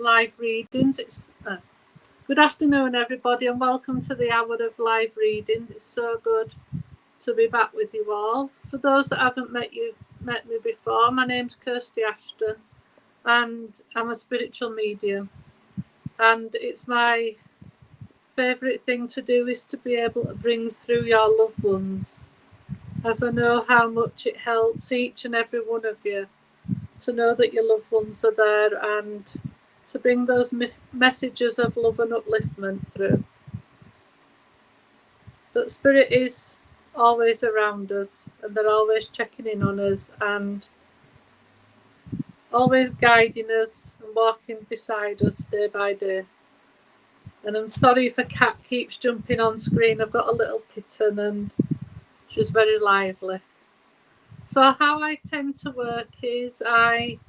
live readings. Good afternoon, everybody, and welcome to the hour of live readings. It's so good to be back with you all. For those that haven't met me before, my name's Kirsty Ashton, and I'm a spiritual medium. And it's my favourite thing to do is to be able to bring through your loved ones, as I know how much it helps each and every one of you to know that your loved ones are there and to bring those messages of love and upliftment through. But Spirit is always around us, and they're always checking in on us and always guiding us and walking beside us day by day. And I'm sorry if a cat keeps jumping on screen. I've got a little kitten and she's very lively. So how I tend to work is I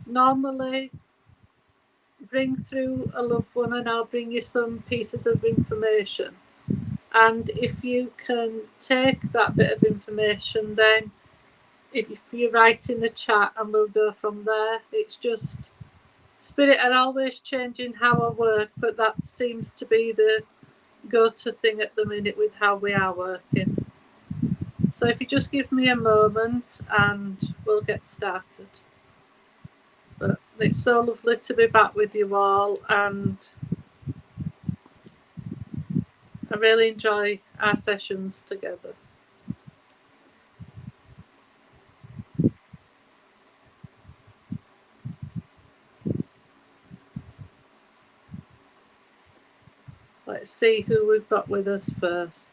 normally bring through a loved one and I'll bring you some pieces of information. And if you can take that bit of information, then if you write in the chat and we'll go from there. It's just Spirit are always changing how I work, but that seems to be the go-to thing at the minute with how we are working. So if you just give me a moment and we'll get started. But it's so lovely to be back with you all, and I really enjoy our sessions together. Let's see who we've got with us first.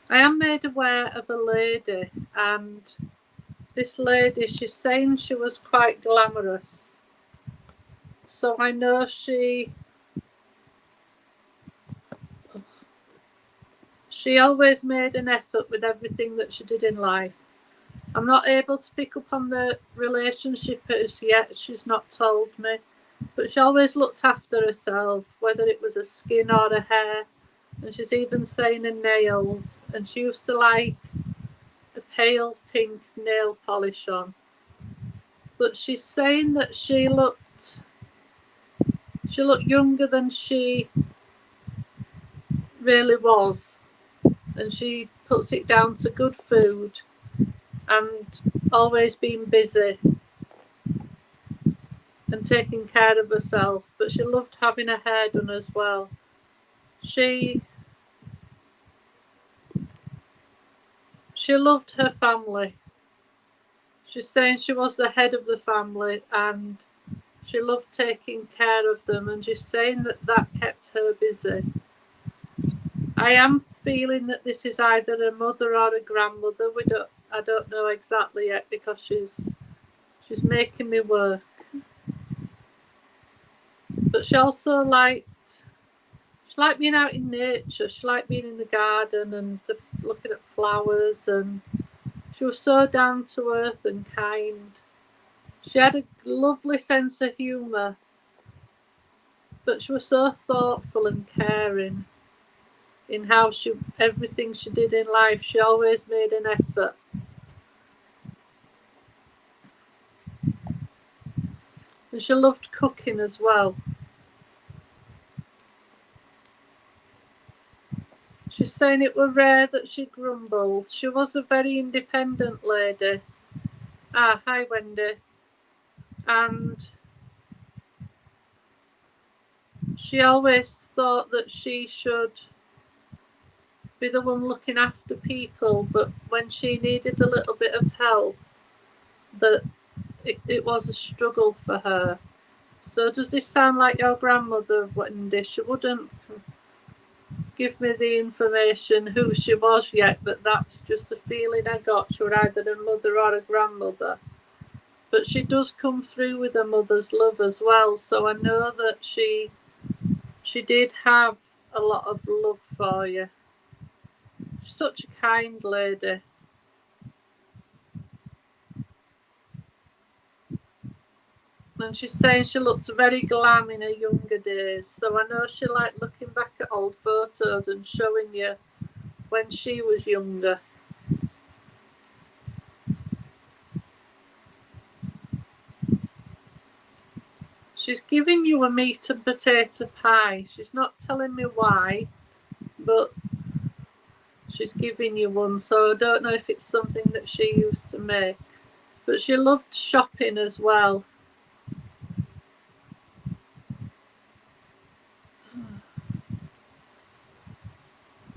I am made aware of a lady, and this lady, she's saying she was quite glamorous. So I know she always made an effort with everything that she did in life. I'm not able to pick up on the relationship as yet, she's not told me, but she always looked after herself, whether it was her skin or her hair, and she's even saying her nails, and she used to like a pale pink nail polish on. But she's saying that she looked younger than she really was, and she puts it down to good food and always being busy and taking care of herself. But she loved having her hair done as well. She loved her family. She's saying she was the head of the family and she loved taking care of them, and she's saying that kept her busy. I am feeling that this is either a mother or a grandmother. I don't know exactly yet because she's making me work. But she also liked being out in nature. She liked being in the garden and looking at flowers, and she was so down to earth and kind. She had a lovely sense of humour, but she was so thoughtful and caring in how everything she did in life. She always made an effort. And she loved cooking as well. She's saying it were rare that she grumbled. She was a very independent lady. Hi Wendy. And she always thought that she should be the one looking after people, but when she needed a little bit of help, that it was a struggle for her. So does this sound like your grandmother, Wendy? She wouldn't give me the information who she was yet, but that's just a feeling I got. She was either a mother or a grandmother. But she does come through with her mother's love as well, so I know that she did have a lot of love for you. She's such a kind lady. And she's saying she looked very glam in her younger days, so I know she liked looking back at old photos and showing you when she was younger. She's giving you a meat and potato pie. She's not telling me why, but she's giving you one, so I don't know if it's something that she used to make. But she loved shopping as well.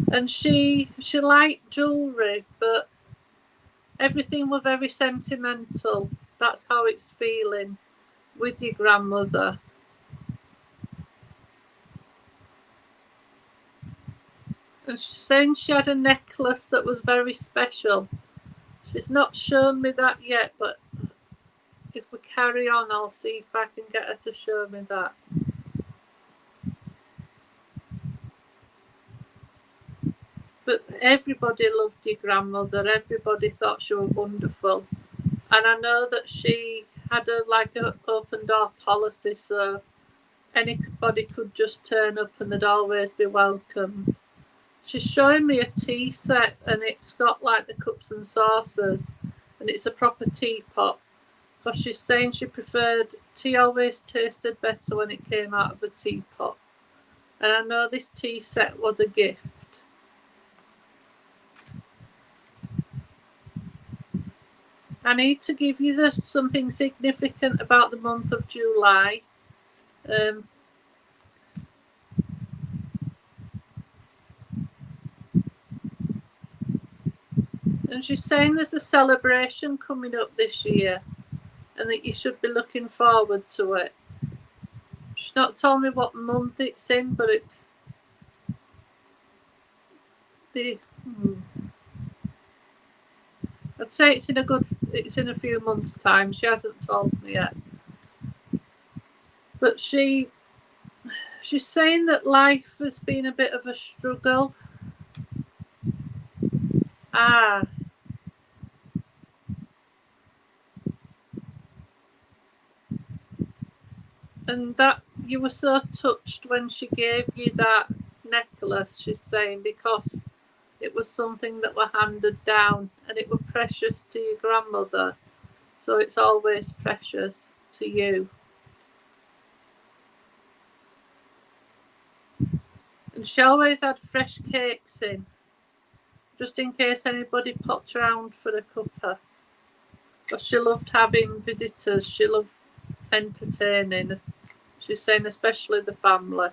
And she liked jewellery, but everything was very sentimental. That's how it's feeling with your grandmother. And she's saying she had a necklace that was very special. She's not shown me that yet, but if we carry on, I'll see if I can get her to show me that. But everybody loved your grandmother. Everybody thought she was wonderful. And I know that she had an open door policy, so anybody could just turn up and they'd always be welcomed. She's showing me a tea set, and it's got like the cups and saucers, and it's a proper teapot. Because she's saying she preferred tea, always tasted better when it came out of a teapot. And I know this tea set was a gift. I need to give you something significant about the month of July. And she's saying there's a celebration coming up this year and that you should be looking forward to it. She's not told me what month it's in, but it's I'd say it's in a few months' time. She hasn't told me yet. But she's saying that life has been a bit of a struggle. And that you were so touched when she gave you that necklace, she's saying, because it was something that were handed down and it was precious to your grandmother. So it's always precious to you. And she always had fresh cakes in, just in case anybody popped around for a cuppa. Because she loved having visitors, she loved entertaining. She's saying especially the family.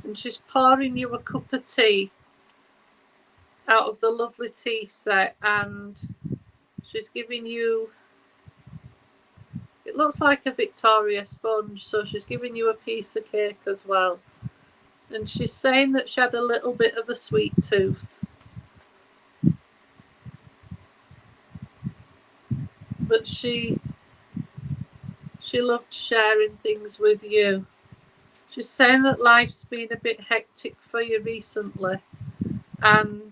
And she's pouring you a cup of tea out of the lovely tea set, and she's giving you, it looks like a Victoria sponge, so she's giving you a piece of cake as well. And she's saying that she had a little bit of a sweet tooth. But she loved sharing things with you. She's saying that life's been a bit hectic for you recently, and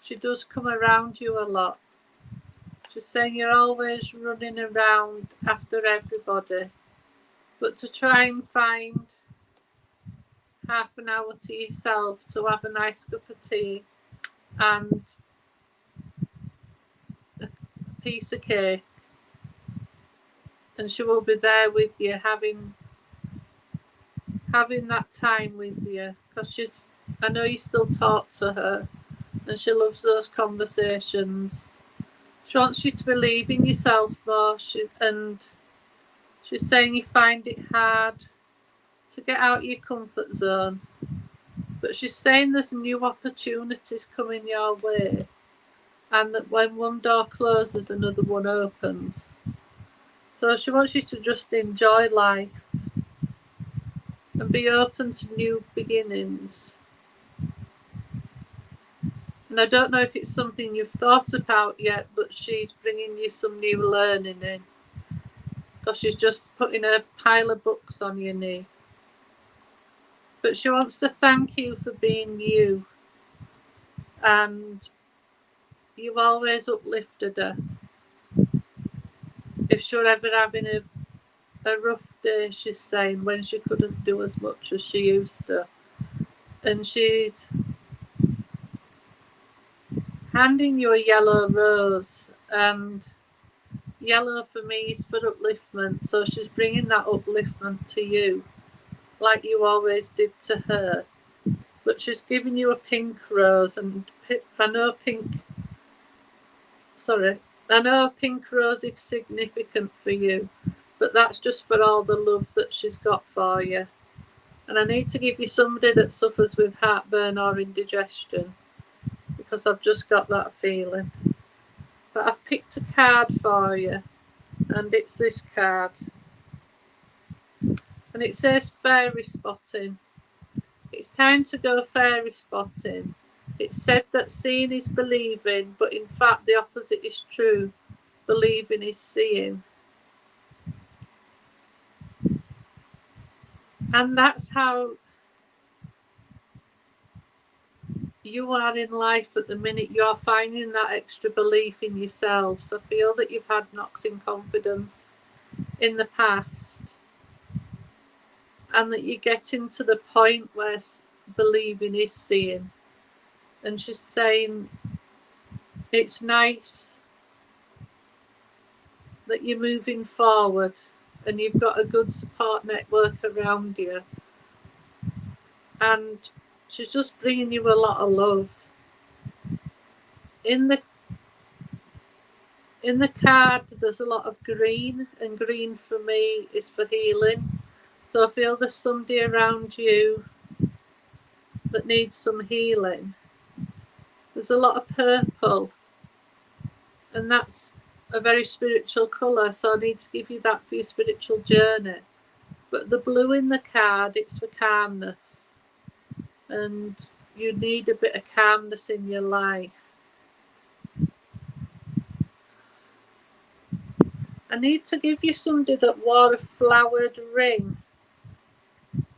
she does come around you a lot. She's saying you're always running around after everybody, but to try and find half an hour to yourself to have a nice cup of tea and a piece of cake, and she will be there with you, having that time with you, because I know you still talk to her and she loves those conversations. She wants you to believe in yourself more, and she's saying you find it hard to get out of your comfort zone, but she's saying there's new opportunities coming your way, and that when one door closes, another one opens. So she wants you to just enjoy life and be open to new beginnings. And I don't know if it's something you've thought about yet, but she's bringing you some new learning in, because she's just putting a pile of books on your knee. But she wants to thank you for being you, and you've always uplifted her. If she were ever having a a rough day, she's saying, when she couldn't do as much as she used to. And she's handing you a yellow rose, and yellow for me is for upliftment, so she's bringing that upliftment to you, like you always did to her. But she's giving you a pink rose, and I know pink rose is significant for you, but that's just for all the love that she's got for you. And I need to give you somebody that suffers with heartburn or indigestion, because I've just got that feeling. But I've picked a card for you, and it's this card. And it says fairy spotting. It's time to go fairy spotting. It's said that seeing is believing, but in fact the opposite is true. Believing is seeing. And that's how you are in life at the minute. You're finding that extra belief in yourselves. I feel that you've had knocks in confidence in the past, and that you're getting to the point where believing is seeing. And she's saying it's nice that you're moving forward and you've got a good support network around you. And she's just bringing you a lot of love. In the card, there's a lot of green, and green for me is for healing. So I feel there's somebody around you that needs some healing. There's a lot of purple, and that's a very spiritual colour, so I need to give you that for your spiritual journey. But the blue in the card, it's for calmness, and you need a bit of calmness in your life. I need to give you somebody that wore a flowered ring.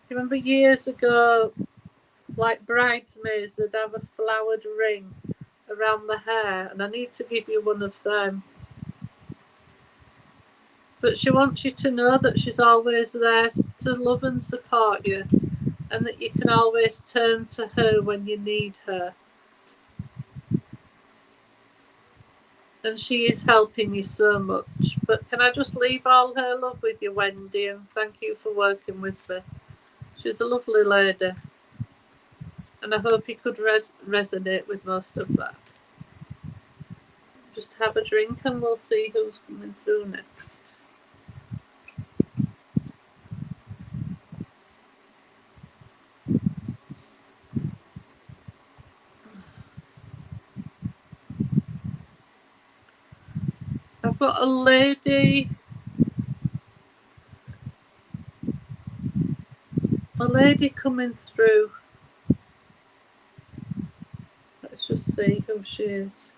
Remember years ago, like bridesmaids, they'd have a flowered ring around the hair, and I need to give you one of them. But she wants you to know that she's always there to love and support you, and that you can always turn to her when you need her. And she is helping you so much. But can I just leave all her love with you, Wendy, and thank you for working with me. She's a lovely lady, and I hope you could resonate with most of that. Just have a drink and we'll see who's coming through next. I've got a lady coming through. Let's just see who she is.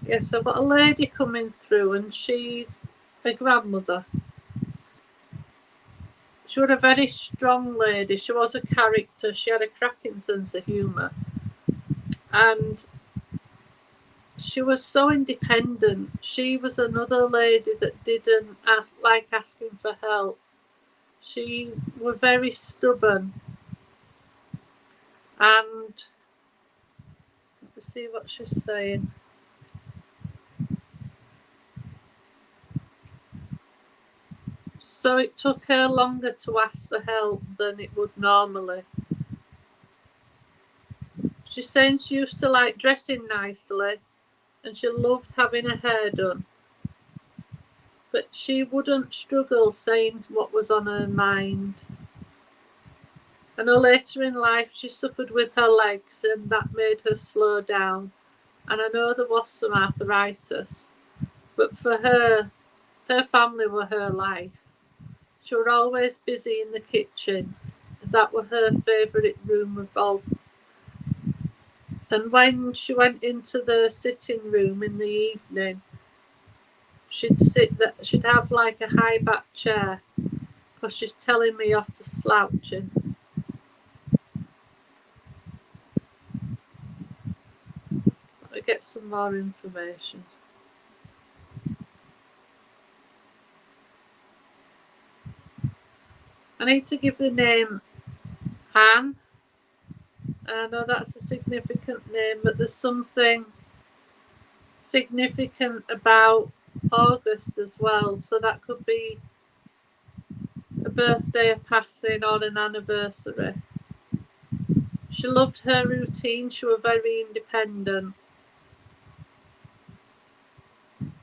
Yes, I've got a lady coming through, and she's a grandmother. She was a very strong lady. She was a character. She had a cracking sense of humour. And she was so independent. She was another lady that didn't like asking for help. She was very stubborn. And let's see what she's saying. So it took her longer to ask for help than it would normally. She's saying she used to like dressing nicely, and she loved having her hair done. But she wouldn't struggle saying what was on her mind. I know later in life she suffered with her legs, and that made her slow down. And I know there was some arthritis. But for her family were her life. She was always busy in the kitchen. That was her favourite room of all. And when she went into the sitting room in the evening, she'd have like a high back chair, because she's telling me off for slouching. get some more information. I need to give the name Han. I know that's a significant name, but there's something significant about August as well. So that could be a birthday, a passing, or an anniversary. She loved her routine. She was very independent.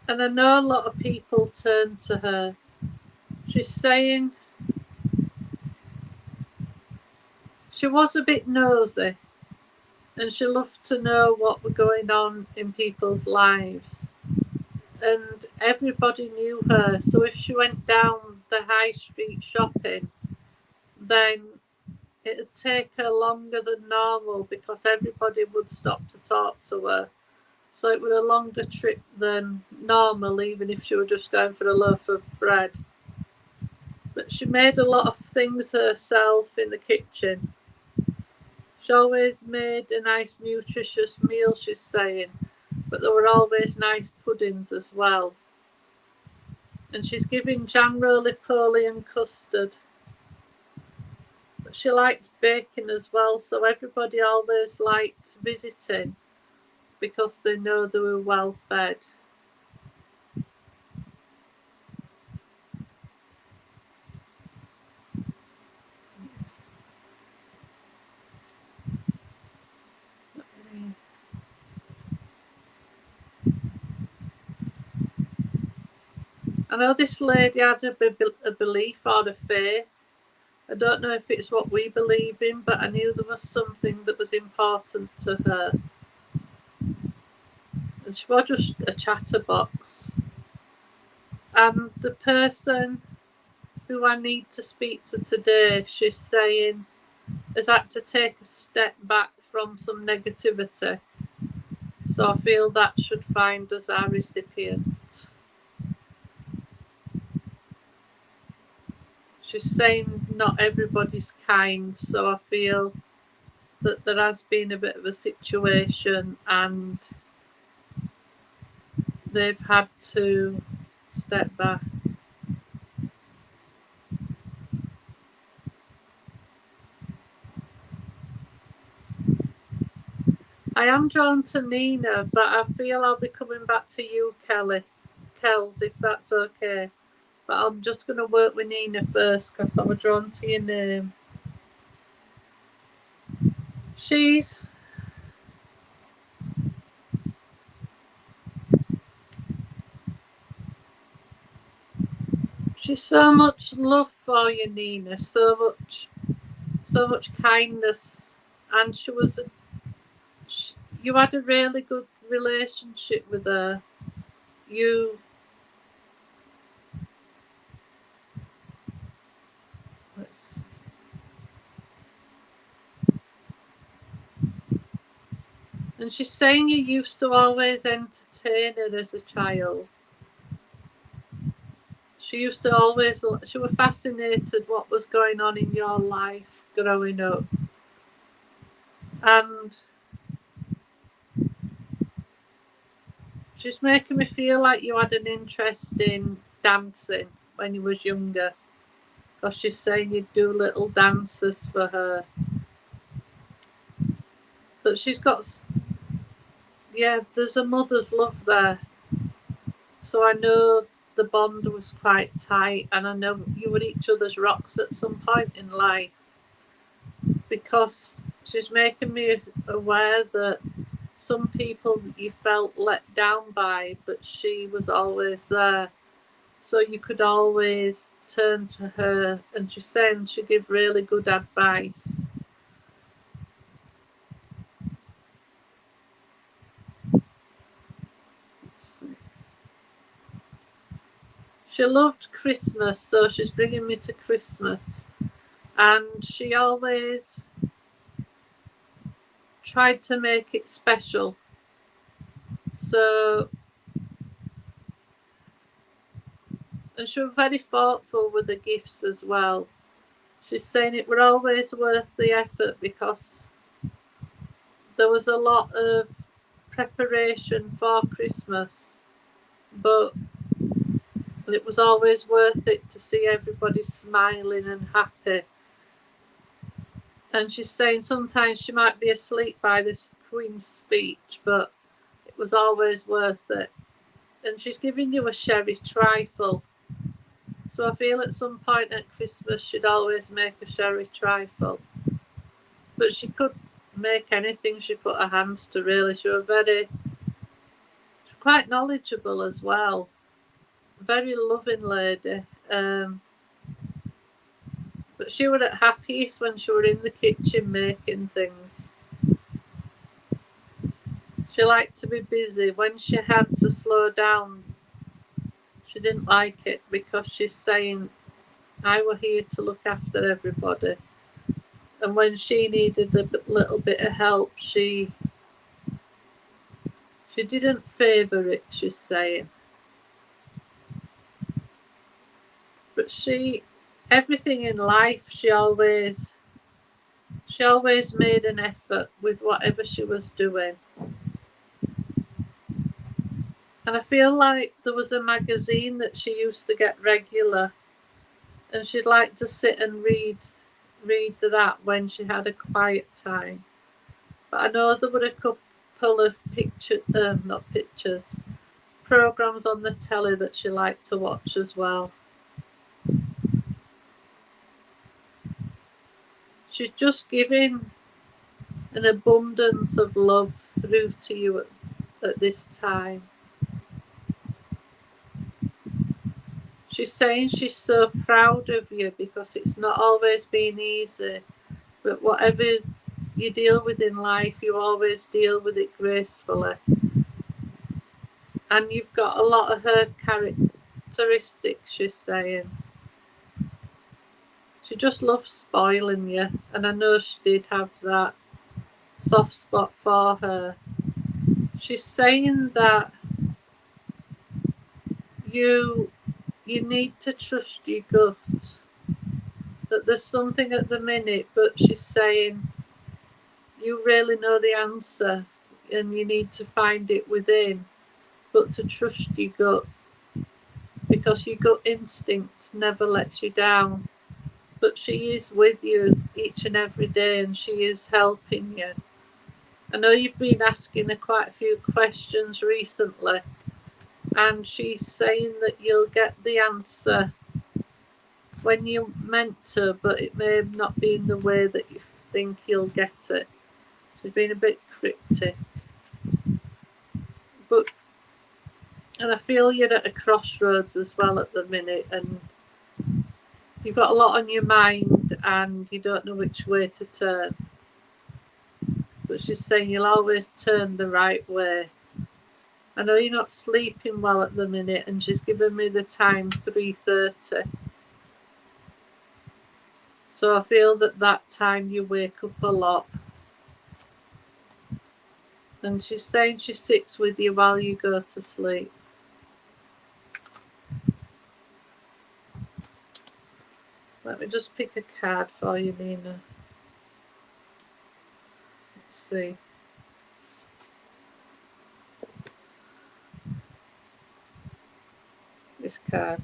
And I know a lot of people turn to her. She's saying she was a bit nosy and she loved to know what was going on in people's lives. And everybody knew her. So if she went down the high street shopping, then it'd take her longer than normal because everybody would stop to talk to her. So it was a longer trip than normal, even if she were just going for a loaf of bread. But she made a lot of things herself in the kitchen. She always made a nice, nutritious meal, she's saying. But there were always nice puddings as well. And she's giving jam roly-poly and custard. But she liked baking as well, so everybody always liked visiting because they know they were well fed. I know this lady had a belief or a faith. I don't know if it's what we believe in, but I knew there was something that was important to her. And she was just a chatterbox. And the person who I need to speak to today, she's saying, has had to take a step back from some negativity. So I feel that should find us our recipient. She's saying not everybody's kind, so I feel that there has been a bit of a situation and they've had to step back. I am drawn to Nina, but I feel I'll be coming back to you, Kels, if that's okay. But I'm just going to work with Nina first because I was drawn to your name. She's so much love for you, Nina. So much kindness, and you had a really good relationship with her. And she's saying you used to always entertain her as a child. She was fascinated what was going on in your life growing up. And she's making me feel like you had an interest in dancing when you was younger. Because she's saying you'd do little dances for her. But she's got, there's a mother's love there. So I know the bond was quite tight, and I know you were each other's rocks at some point in life. Because she's making me aware that some people you felt let down by, but she was always there. So you could always turn to her, and she's saying she gave really good advice. She loved Christmas, so she's bringing me to Christmas. And she always tried to make it special. So, and she was very thoughtful with the gifts as well. She's saying it were always worth the effort because there was a lot of preparation for Christmas, but it was always worth it to see everybody smiling and happy. And she's saying sometimes she might be asleep by this Queen's speech, but it was always worth it. And she's giving you a sherry trifle. So I feel at some point at Christmas she'd always make a sherry trifle. But she could make anything she put her hands to, really. She was quite knowledgeable as well. Very loving lady. But she was at happiest when she were in the kitchen making things. She liked to be busy. When she had to slow down, she didn't like it, because she's saying, I were here to look after everybody. And when she needed a little bit of help, she didn't favour it, she's saying. But everything in life, she always made an effort with whatever she was doing. And I feel like there was a magazine that she used to get regular, and she'd like to sit and read that when she had a quiet time. But I know there were a couple of programs on the telly that she liked to watch as well. She's just giving an abundance of love through to you at this time. She's saying she's so proud of you, because it's not always been easy, but whatever you deal with in life, you always deal with it gracefully. And you've got a lot of her characteristics, she's saying. She just loves spoiling you, and I know she did have that soft spot for her. She's saying that you need to trust your gut, that there's something at the minute, but she's saying you really know the answer and you need to find it within, but to trust your gut, because your gut instinct never lets you down. But she is with you each and every day, and she is helping you. I know you've been asking her quite a few questions recently, and she's saying that you'll get the answer when you're meant to, but it may not be in the way that you think you'll get it. She's been a bit cryptic. And I feel you're at a crossroads as well at the minute, and you've got a lot on your mind and you don't know which way to turn. But she's saying you'll always turn the right way. I know you're not sleeping well at the minute, and she's given me the time 3:30. So I feel that time you wake up a lot. And she's saying she sits with you while you go to sleep. Let me just pick a card for you, Nina. Let's see. This card.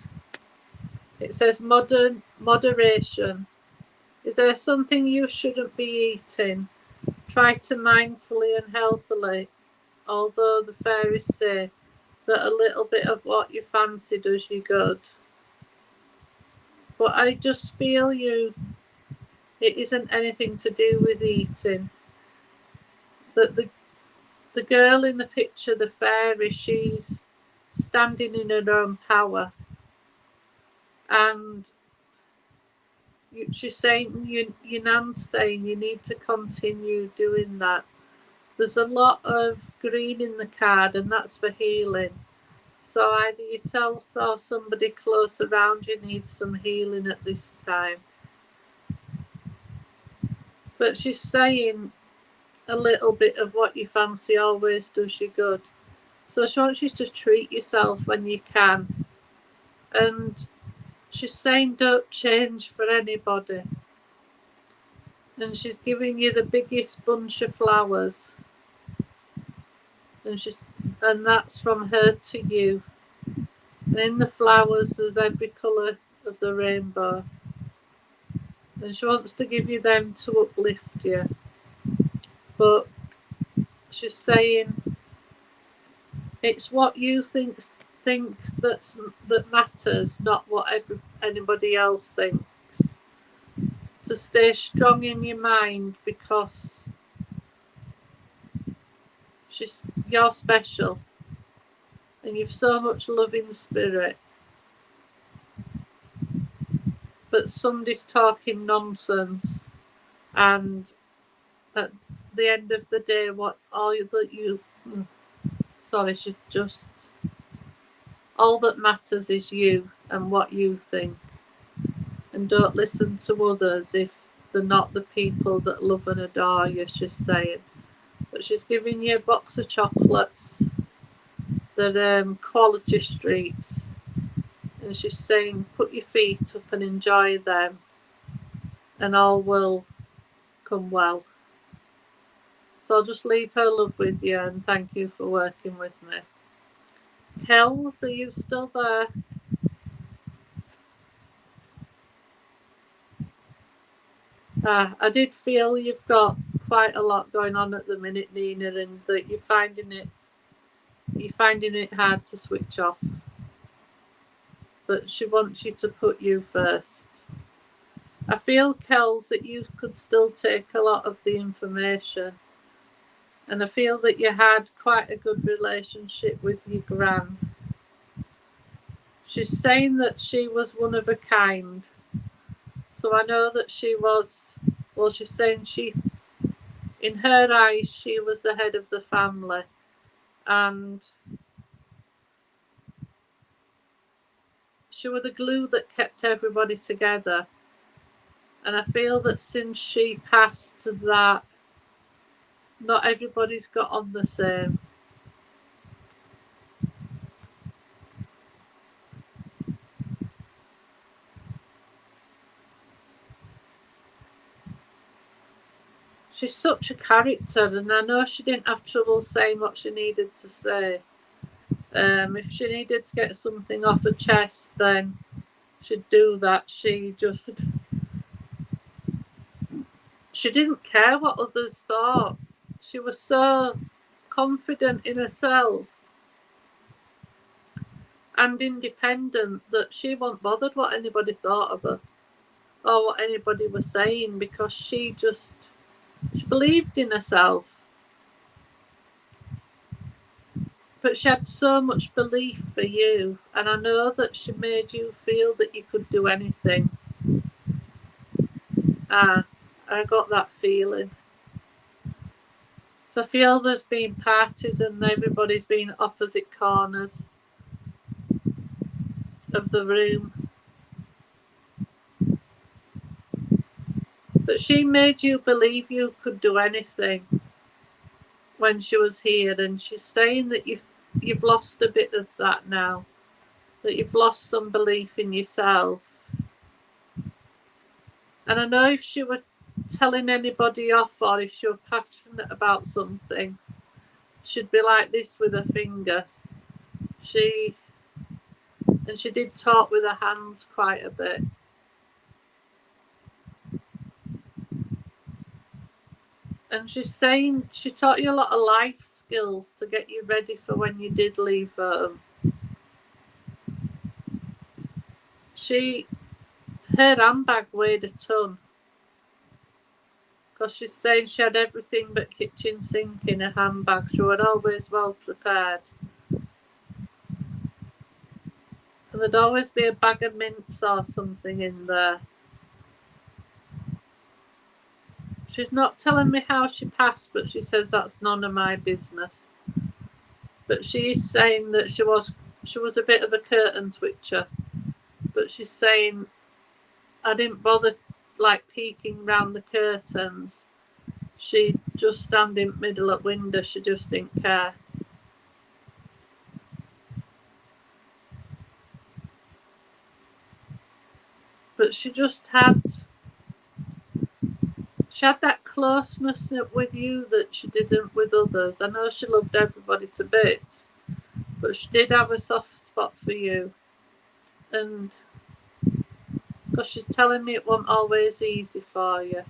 It says moderation. Is there something you shouldn't be eating? Try to mindfully and healthily, although the fairies say that a little bit of what you fancy does you good. But I just feel it isn't anything to do with eating. That the girl in the picture, the fairy, she's standing in her own power. And she's saying, your nan's saying you need to continue doing that. There's a lot of green in the card, and that's for healing. So either yourself or somebody close around you needs some healing at this time. But she's saying a little bit of what you fancy always does you good. So she wants you to treat yourself when you can. And she's saying don't change for anybody. And she's giving you the biggest bunch of flowers. and that's from her to you. And in the flowers there's every colour of the rainbow. And she wants to give you them to uplift you. But she's saying it's what you think that matters, not what anybody else thinks. To stay strong in your mind, because you're special and you've so much love in spirit. But somebody's talking nonsense, and at the end of the day, all that matters is you and what you think. And don't listen to others if they're not the people that love and adore you, she's saying. But she's giving you a box of chocolates that Quality Streets, and she's saying put your feet up and enjoy them, and all will come well. So I'll just leave her love with you, and thank you for working with me. Kels, are you still there? I did feel you've got quite a lot going on at the minute, Nina, and that you're finding it hard to switch off. But she wants you to put you first. I feel, Kels, that you could still take a lot of the information. And I feel that you had quite a good relationship with your gran. She's saying that she was one of a kind. So I know that she was, well, she's saying in her eyes, she was the head of the family. And she was the glue that kept everybody together. And I feel that since she passed, that not everybody's got on the same. She's such a character, and I know she didn't have trouble saying what she needed to say. If she needed to get something off her chest, then she'd do that. She didn't care what others thought. She was so confident in herself and independent that she wasn't bothered what anybody thought of her or what anybody was saying, because she believed in herself. But she had so much belief for you, and I know that she made you feel that you could do anything. I got that feeling. So I feel there's been parties and everybody's been opposite corners of the room. But she made you believe you could do anything when she was here, and she's saying that you've lost a bit of that now, that you've lost some belief in yourself. And I know if she were telling anybody off, or if she were passionate about something, she'd be like this with her finger. She did talk with her hands quite a bit. And she's saying she taught you a lot of life skills to get you ready for when you did leave home. Her handbag weighed a ton, because she's saying she had everything but kitchen sink in her handbag. She was always well prepared. And there'd always be a bag of mints or something in there. She's not telling me how she passed, but she says that's none of my business. But she is saying that she was a bit of a curtain twitcher. But she's saying I didn't bother peeking round the curtains. She'd just stand in the middle at window. She just didn't care. But she She had that closeness with you that she didn't with others. I know she loved everybody to bits, but she did have a soft spot for you. And because she's telling me it wasn't always easy for you.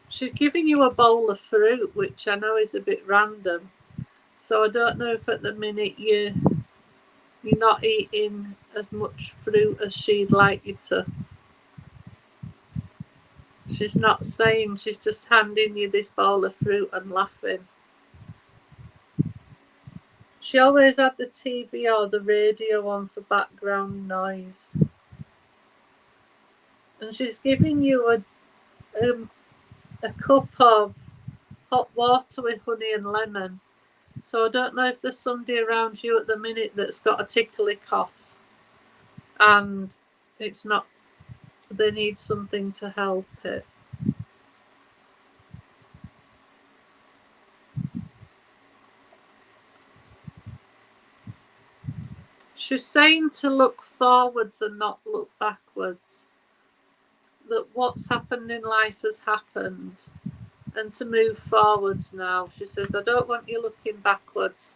She's giving you a bowl of fruit, which I know is a bit random. So I don't know if at the minute you're not eating as much fruit as she'd like you to. She's not saying, she's just handing you this bowl of fruit and laughing. She always had the TV or the radio on for background noise. And she's giving you a cup of hot water with honey and lemon. So I don't know if there's somebody around you at the minute that's got a tickly cough and it's not, they need something to help it. She's saying to look forwards and not look backwards. That what's happened in life has happened and to move forwards now. She says, I don't want you looking backwards.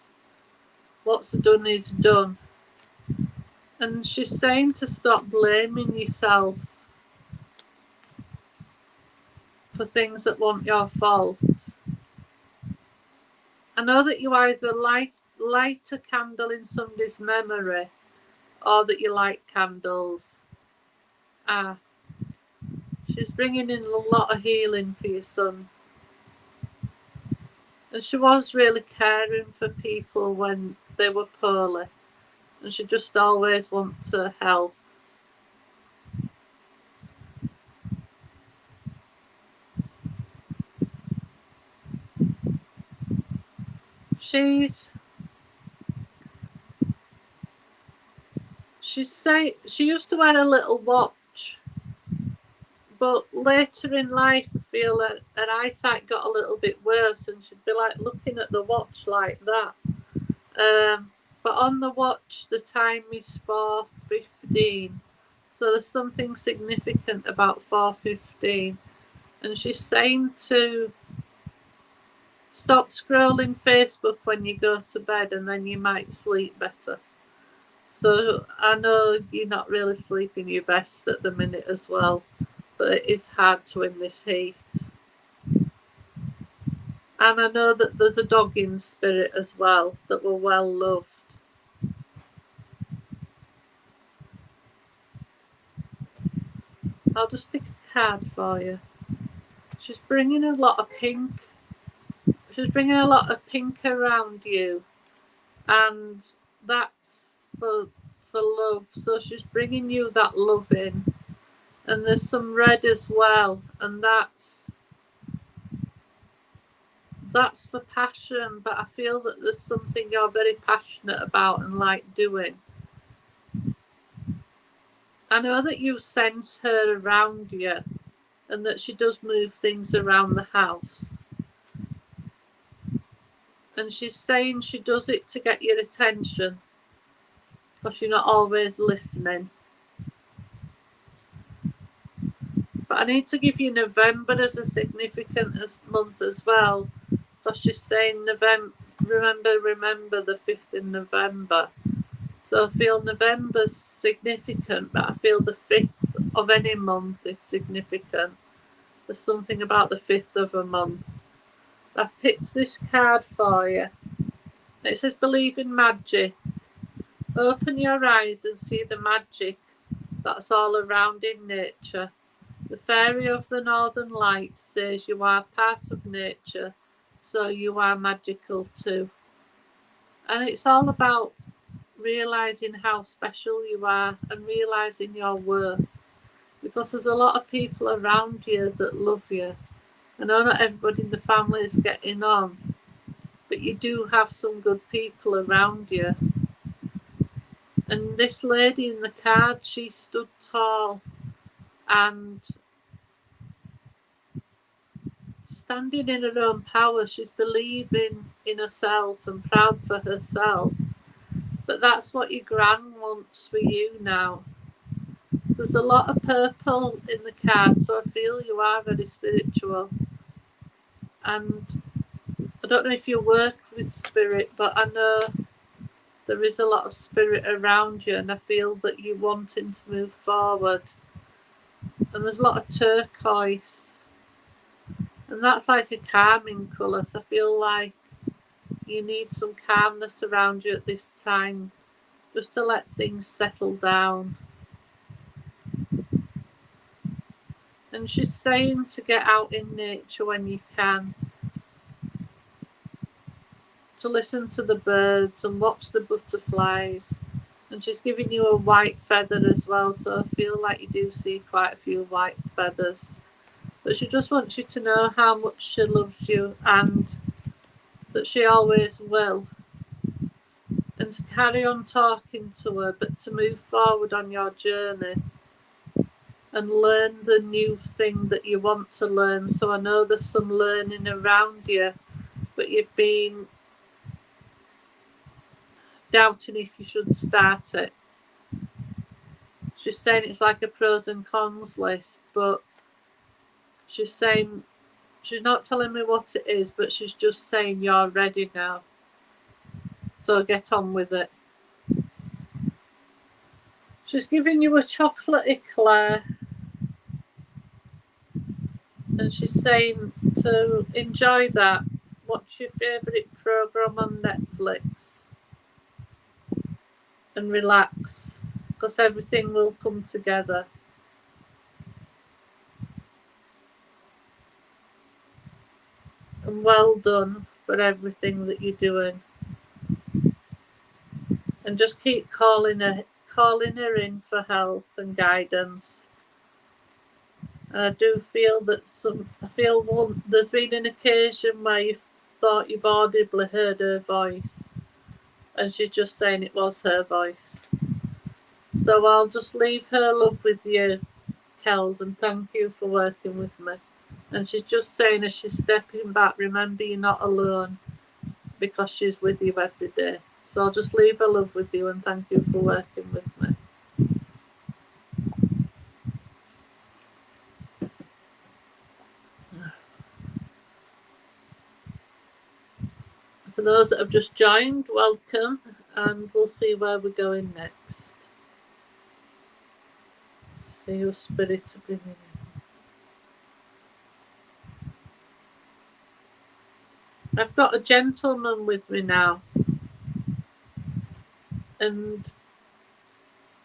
What's done is done. And she's saying to stop blaming yourself for things that weren't your fault. I know that you either light a candle in somebody's memory or that you like candles. She's bringing in a lot of healing for your son. And she was really caring for people when they were poorly. And she just always wants to help. She used to wear a little watch, but later in life I feel that her eyesight got a little bit worse and she'd be like looking at the watch like that. But on the watch the time is 4:15, so there's something significant about 4:15. And she's saying to stop scrolling Facebook when you go to bed and then you might sleep better. So I know you're not really sleeping your best at the minute as well, but it is hard to in this heat. And I know that there's a dog in spirit as well that were well loved. I'll just pick a card for you. She's bringing a lot of pink. She's bringing a lot of pink around you, and that's for love. So she's bringing you that love in, and there's some red as well, and that's for passion. But I feel that there's something you're very passionate about and like doing. I know that you sense her around you, and that she does move things around the house. And she's saying she does it to get your attention, because you're not always listening. But I need to give you November as a significant month as well, because she's saying remember the 5th of November. So I feel November's significant, but I feel the 5th of any month is significant. There's something about the 5th of a month. I've picked this card for you. It says, believe in magic. Open your eyes and see the magic that's all around in nature. The fairy of the northern lights says you are part of nature, so you are magical too. And it's all about realising how special you are and realising your worth. Because there's a lot of people around you that love you. I know not everybody in the family is getting on, but you do have some good people around you. And this lady in the card, she stood tall and standing in her own power. She's believing in herself and proud for herself. But that's what your gran wants for you now. There's a lot of purple in the card, so I feel you are very spiritual. And I don't know if you work with spirit, but I know there is a lot of spirit around you, and I feel that you're wanting to move forward. And there's a lot of turquoise, and that's like a calming colour, so I feel like you need some calmness around you at this time, just to let things settle down. And she's saying to get out in nature when you can, to listen to the birds and watch the butterflies. And she's giving you a white feather as well, so I feel like you do see quite a few white feathers. But she just wants you to know how much she loves you and that she always will. And to carry on talking to her, but to move forward on your journey and learn the new thing that you want to learn. So I know there's some learning around you, but you've been doubting if you should start it. She's saying it's like a pros and cons list, but she's saying, she's not telling me what it is, but she's just saying you're ready now. So get on with it. She's giving you a chocolate eclair. And she's saying to enjoy that. Watch your favourite programme on Netflix. And relax. Because everything will come together. And well done for everything that you're doing. And just keep calling her in for help and guidance. And I do feel that there's been an occasion where you thought you've audibly heard her voice, and she's just saying it was her voice. So I'll just leave her love with you, Kels, and thank you for working with me. And she's just saying as she's stepping back, remember you're not alone, because she's with you every day. So I'll just leave her love with you and thank you for working with me. For those that have just joined, welcome, and we'll see where we're going next. See your spirits are bringing in. I've got a gentleman with me now, and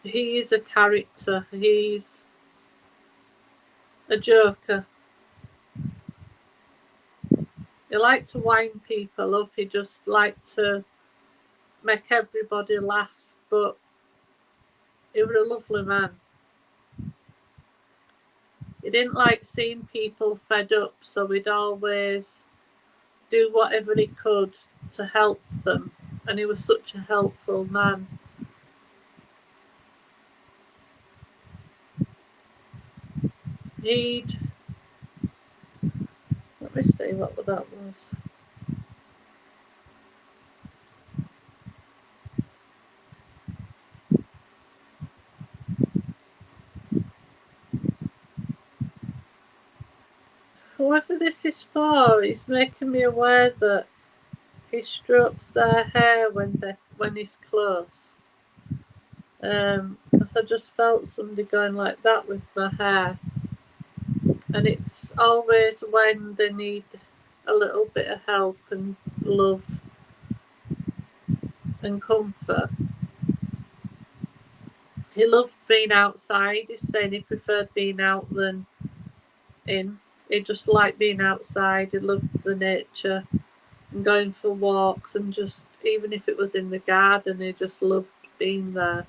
he is a character. He's a joker. He liked to wind people up. He just liked to make everybody laugh, but he was a lovely man. He didn't like seeing people fed up, so he'd always do whatever he could to help them, and he was such a helpful man. Let me see what that was. Whoever this is for, he's making me aware that he strokes their hair when he's close. Because I just felt somebody going like that with my hair. And it's always when they need a little bit of help and love and comfort. He loved being outside. He's saying he preferred being out than in. He just liked being outside. He loved the nature and going for walks, and just even if it was in the garden, he just loved being there.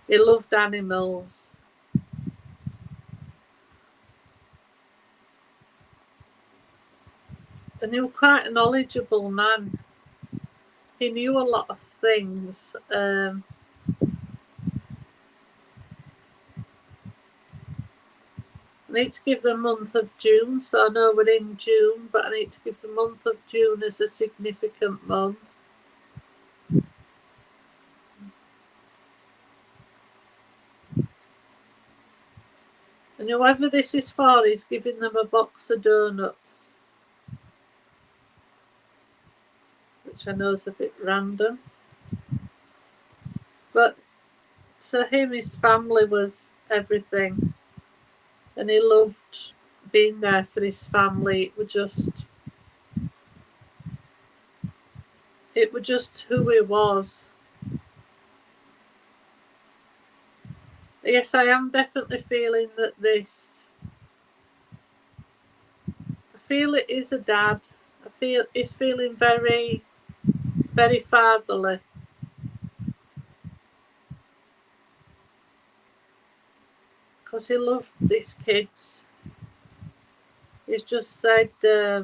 He loved animals. And he was quite a knowledgeable man. He knew a lot of things. I need to give the month of June, so I know we're in June, but I need to give the month of June as a significant month. And whoever this is for, he's giving them a box of donuts, which I know is a bit random. But to him, his family was everything. And he loved being there for his family. It was just who he was. Yes, I am definitely feeling that I feel it is a dad. I feel he's feeling very, very fatherly. Because he loved his kids. He's just said he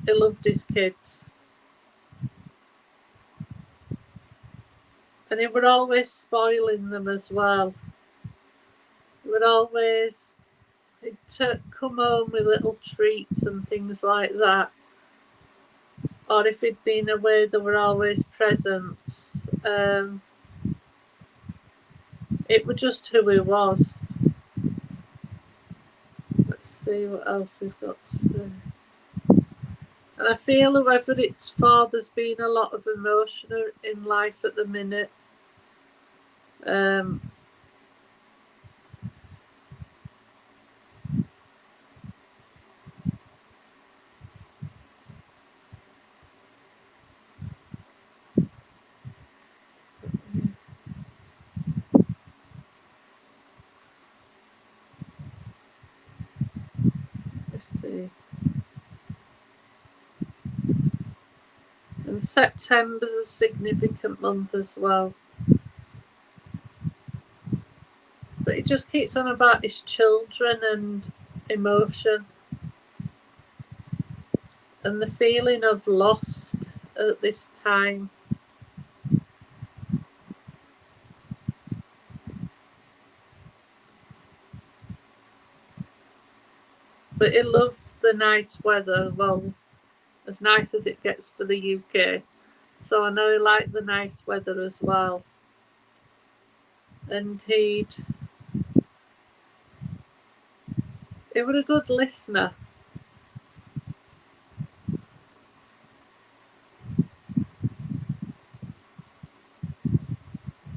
loved his kids. And he would always spoiling them as well. He would always come home with little treats and things like that. Or if he'd been away, there were always presents. It was just who he was. Let's see what else he's got to say. And I feel whoever it's for, there's been a lot of emotion in life at the minute. Let's see. And September's a significant month as well. But he just keeps on about his children and emotion. And the feeling of lost at this time. But he loved the nice weather. Well, as nice as it gets for the UK. So I know he liked the nice weather as well. And he was a good listener.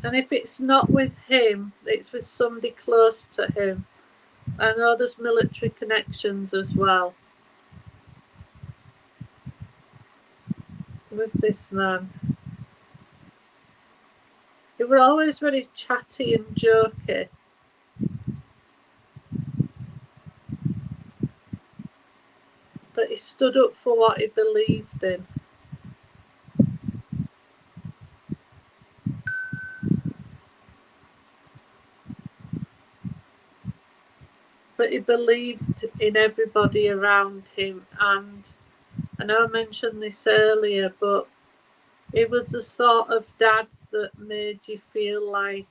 And if it's not with him, it's with somebody close to him. I know there's military connections as well with this man. He was always very chatty and jokey. But he stood up for what he believed in. But he believed in everybody around him. And I know I mentioned this earlier, but he was the sort of dad that made you feel like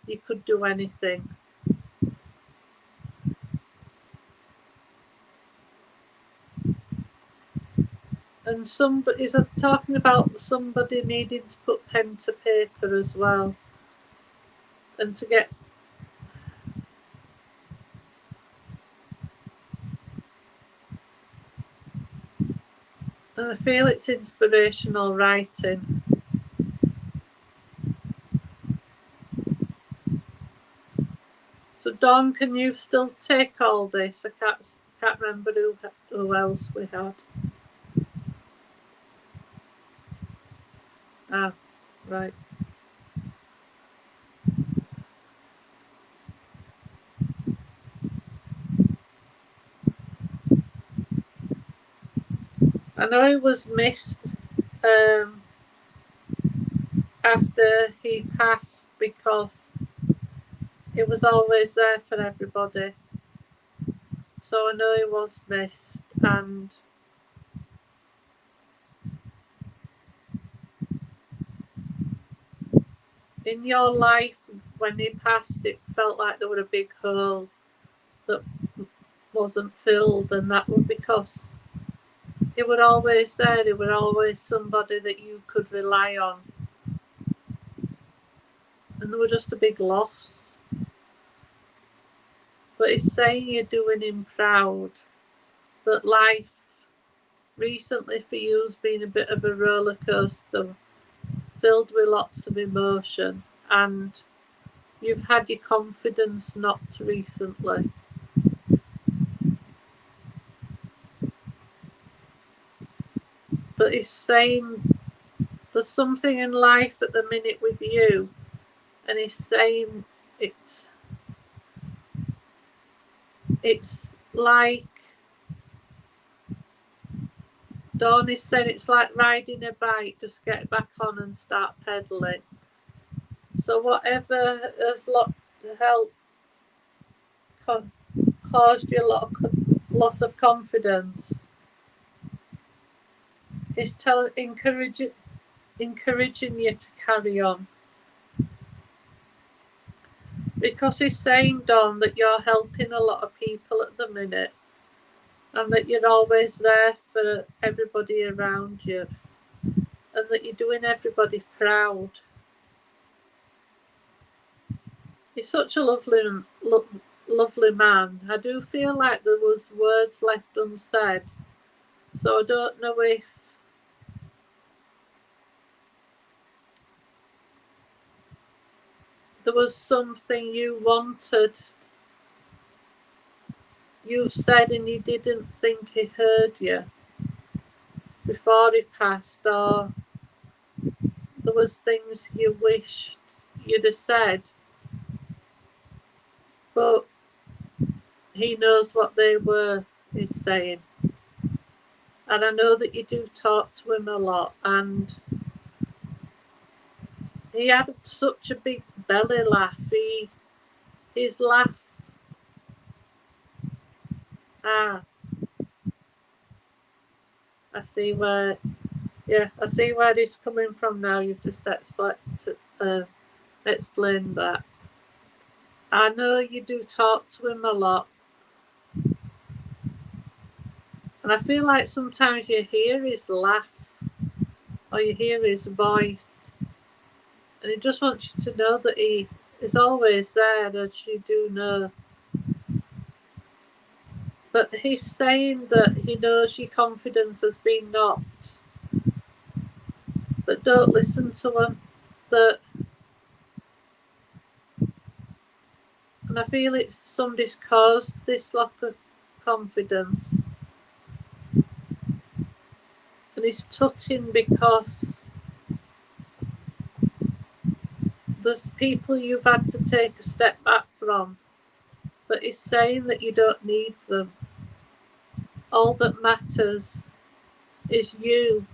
you could do anything. And somebody's talking about somebody needing to put pen to paper as well. And to get... And I feel it's inspirational writing. So Dawn, can you still take all this? I can't remember who else we had. Ah, right. I know he was missed after he passed because he was always there for everybody. So I know he was missed, and in your life, when he passed, it felt like there was a big hole that wasn't filled, and that was because he was always there. He was always somebody that you could rely on, and they were just a big loss. But he's saying you're doing him proud, that life recently for you has been a bit of a roller coaster, filled with lots of emotion, and you've had your confidence knocked recently. But he's saying there's something in life at the minute with you, and he's saying it's like, Dawn is saying it's like riding a bike, just get back on and start pedaling. So whatever has helped caused you a lot of loss of confidence, is encouraging you to carry on. Because he's saying, Dawn, that you're helping a lot of people at the minute, and that you're always there for everybody around you, and that you're doing everybody proud. He's such a lovely man. I do feel like there was words left unsaid, so I don't know if there was something you wanted, you said, and you didn't think he heard you before he passed, or there was things you wished you'd have said, but he knows what they were, he's saying. And I know that you do talk to him a lot, and he had such a big belly laugh. His laugh, I see where he's coming from now. You've just explained that. I know you do talk to him a lot, and I feel like sometimes you hear his laugh or you hear his voice, and he just wants you to know that he is always there, as you do know. But he's saying that he knows your confidence has been knocked, but don't listen to him. And I feel it's somebody's caused this lack of confidence. And he's tutting because there's people you've had to take a step back from, but he's saying that you don't need them. All that matters is you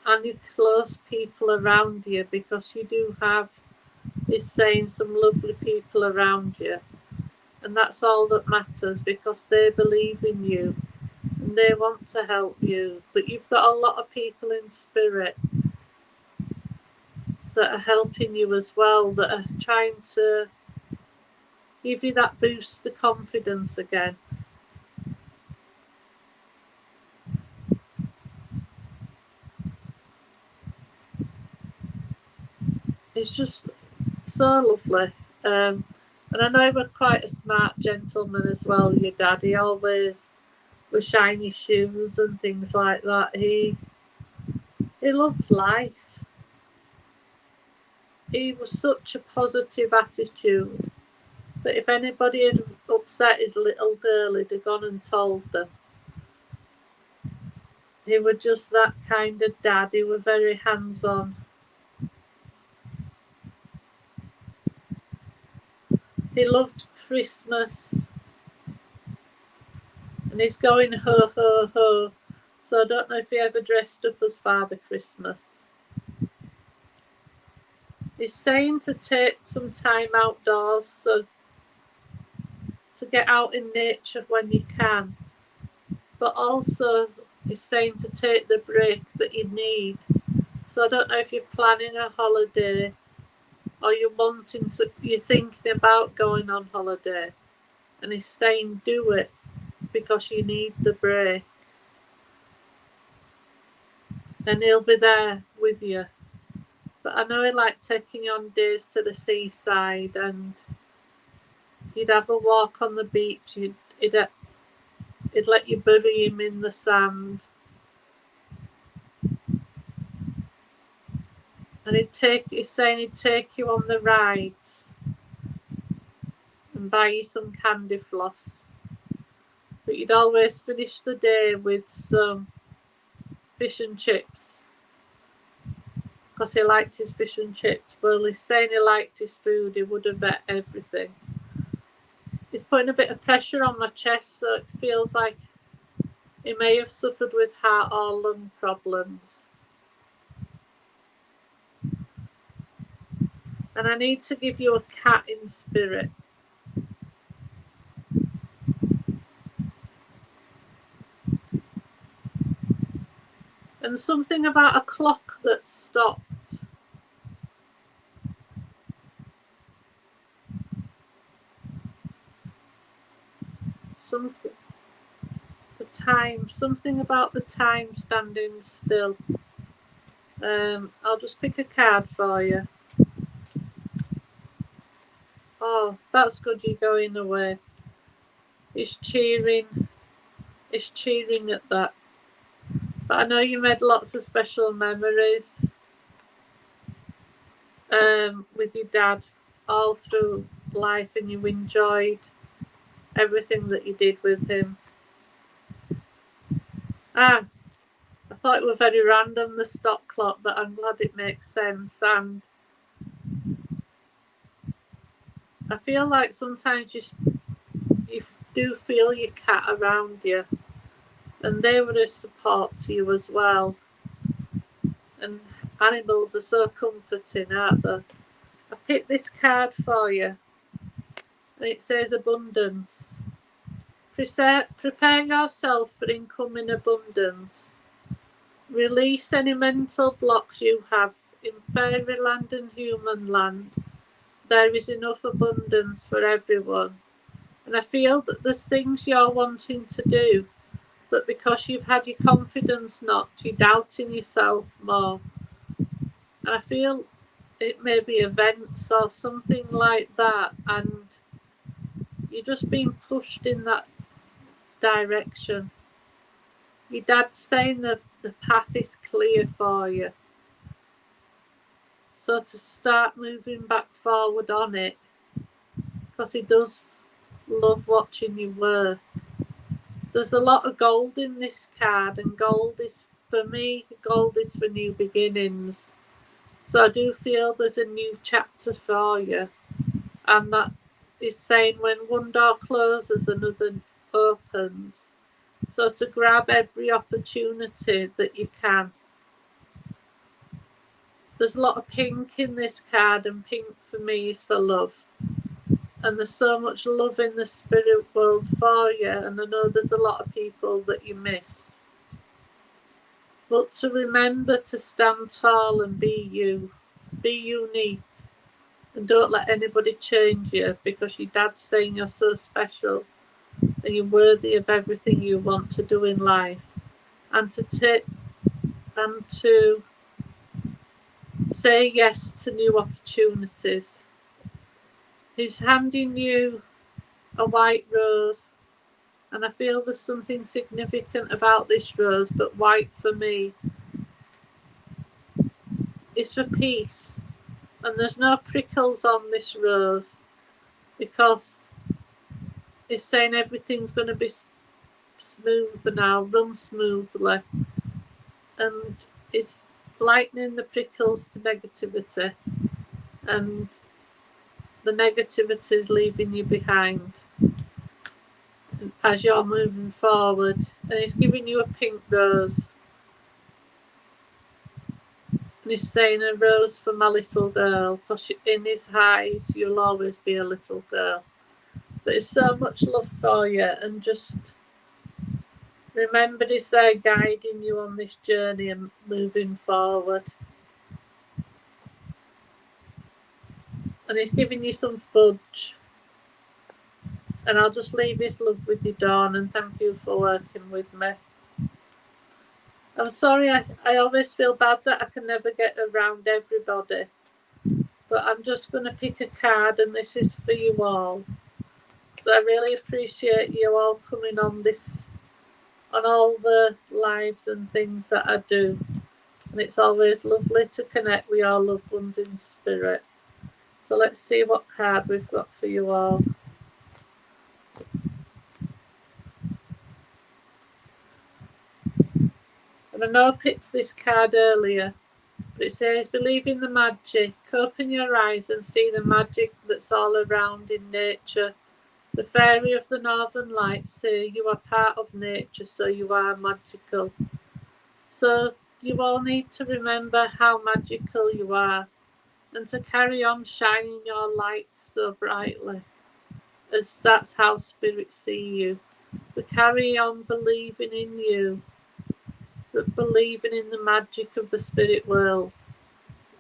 and your close people around you, because you do have, he's saying, some lovely people around you, and that's all that matters, because they believe in you and they want to help you. But you've got a lot of people in spirit that are helping you as well, that are trying to give you that boost of confidence again. It's just so lovely. And I know he was quite a smart gentleman as well, your dad. He always with shiny shoes and things like that. He loved life. He was such a positive attitude. But if anybody had upset his little girl, he'd have gone and told them. He was just that kind of dad. He was very hands-on. He loved Christmas. And he's going ho, ho, ho. So I don't know if he ever dressed up as Father Christmas. He's saying to take some time outdoors, so to get out in nature when you can. But also he's saying to take the break that you need. So I don't know if you're planning a holiday or you're thinking about going on holiday. And he's saying do it because you need the break. And he'll be there with you. But I know he liked taking you on days to the seaside, and you'd have a walk on the beach, it'd let you bury him in the sand. And he's saying he'd take you on the rides and buy you some candy floss. But you'd always finish the day with some fish and chips. Because he liked his fish and chips. Well, he's saying he liked his food, he would have ate everything. He's putting a bit of pressure on my chest, so it feels like he may have suffered with heart or lung problems. And I need to give you a cat in spirit. And something about a clock that stopped. Something about the time standing still. I'll just pick a card for you. Oh, that's good, you're going away. It's cheering at that. But I know you made lots of special memories with your dad all through life, and you enjoyed everything that you did with him. I thought it was very random, the stop clock, but I'm glad it makes sense. And I feel like sometimes you do feel your cat around you, and they were a support to you as well. And animals are so comforting, aren't they? I picked this card for you, and it says abundance. Prepare yourself for incoming abundance. Release any mental blocks you have. In fairyland and human land, there is enough abundance for everyone. And I feel that there's things you're wanting to do, but because you've had your confidence knocked, you're doubting yourself more. And I feel it may be events or something like that, and you're just being pushed in that direction. Your dad's saying that the path is clear for you. So to start moving back forward on it, because he does love watching you work. There's a lot of gold in this card, and gold is, for me, gold is for new beginnings. So I do feel there's a new chapter for you, and that is saying when one door closes, another opens. So to grab every opportunity that you can. There's a lot of pink in this card, and pink for me is for love. And there's so much love in the spirit world for you, and I know there's a lot of people that you miss. But to remember to stand tall and be you. Be unique. And don't let anybody change you, because your dad's saying you're so special and you're worthy of everything you want to do in life. And to say yes to new opportunities. He's handing you a white rose, and I feel there's something significant about this rose, but white for me is for peace. And there's no prickles on this rose, because it's saying everything's going to be smooth now, run smoothly. And it's lightening the prickles to negativity, and the negativity is leaving you behind as you're moving forward. And it's giving you a pink rose. And he's saying a rose for my little girl, because in his eyes you'll always be a little girl. But it's so much love for you, and just remember he's there guiding you on this journey and moving forward. And he's giving you some fudge. And I'll just leave his love with you, Dawn, and thank you for working with me. I'm sorry, I always feel bad that I can never get around everybody. But I'm just going to pick a card, and this is for you all. So I really appreciate you all coming on all the lives and things that I do. And it's always lovely to connect with our loved ones in spirit. So let's see what card we've got for you all. And I know I picked this card earlier, but it says, believe in the magic. Open your eyes and see the magic that's all around in nature. The fairy of the northern lights say you are part of nature, so you are magical. So you all need to remember how magical you are, and to carry on shining your lights so brightly, as that's how spirits see you. To carry on believing in you, but believing in the magic of the spirit world,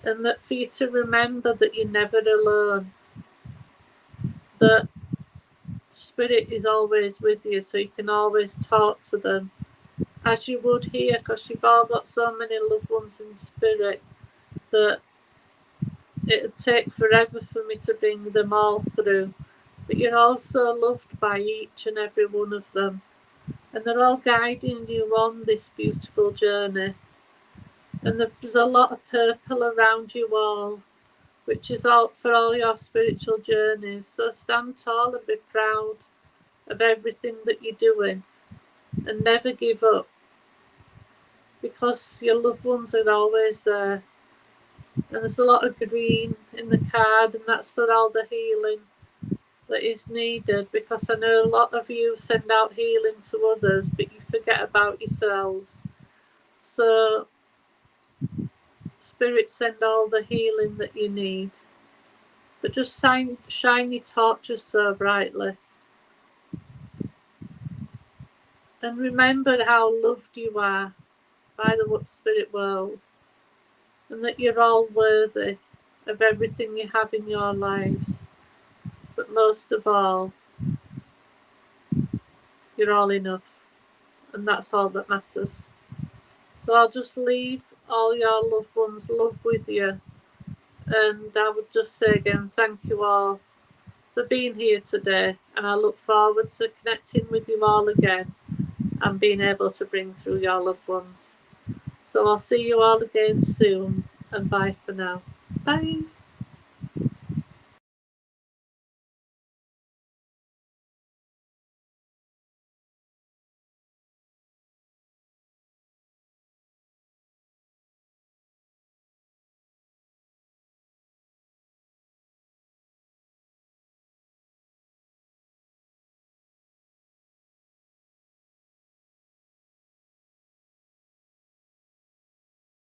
and that for you to remember that you're never alone, that spirit is always with you, so you can always talk to them as you would here, because you've all got so many loved ones in spirit that it'd take forever for me to bring them all through. But you're also loved by each and every one of them, and they're all guiding you on this beautiful journey. And there's a lot of purple around you all, which is all for all your spiritual journeys. So stand tall and be proud of everything that you're doing, and never give up, because your loved ones are always there. And there's a lot of green in the card, and that's for all the healing that is needed, because I know a lot of you send out healing to others, but you forget about yourselves. So Spirit, send all the healing that you need, but just shine your torches so brightly, and remember how loved you are by the spirit world, and that you're all worthy of everything you have in your lives. But most of all, you're all enough, and that's all that matters. So I'll just leave all your loved ones' love with you, and I would just say again, thank you all for being here today, and I look forward to connecting with you all again and being able to bring through your loved ones. So I'll see you all again soon, and bye for now. Bye.